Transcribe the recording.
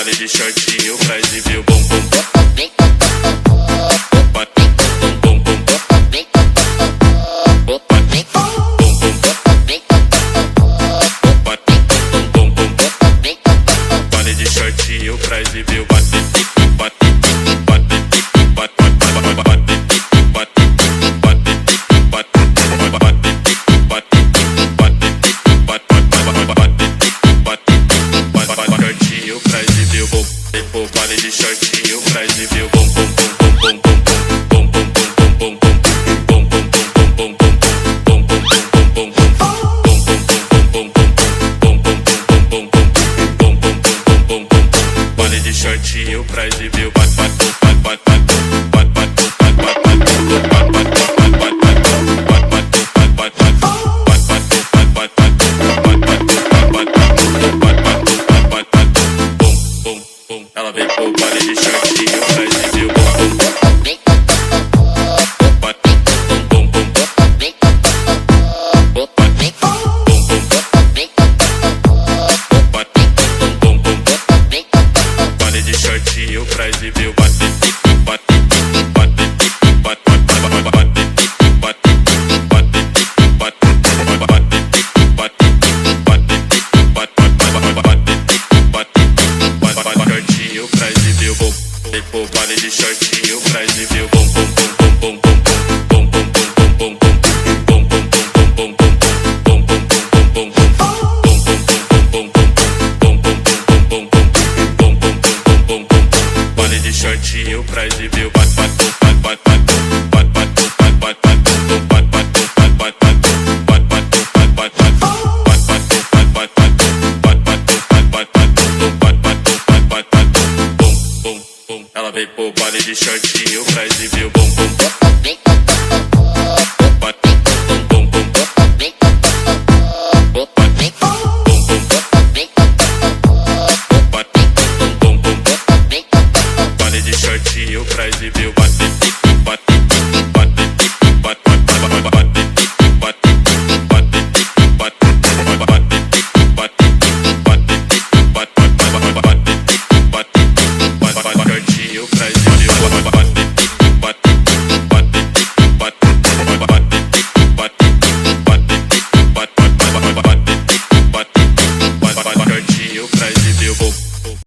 baile de shortinho pra exibir o bumbum. Baile de shortinho pra exibir o baile de shortinho pra exibir o bum bum bum bum bum bum bum bum bum bum bum bum. Baile de shortinho pra exibir o ela vem pro baile de shortinho pra exibir o bumbum. Baile de shortinho pra exibir o baile de shortinho pra exibir o bum bum bum bum bum bum bum bum bum bum. Baile de shortinho pra exibir o ela vem pro baile de shortinho pra exibir o bumbum. Baile de shortinho pra exibir o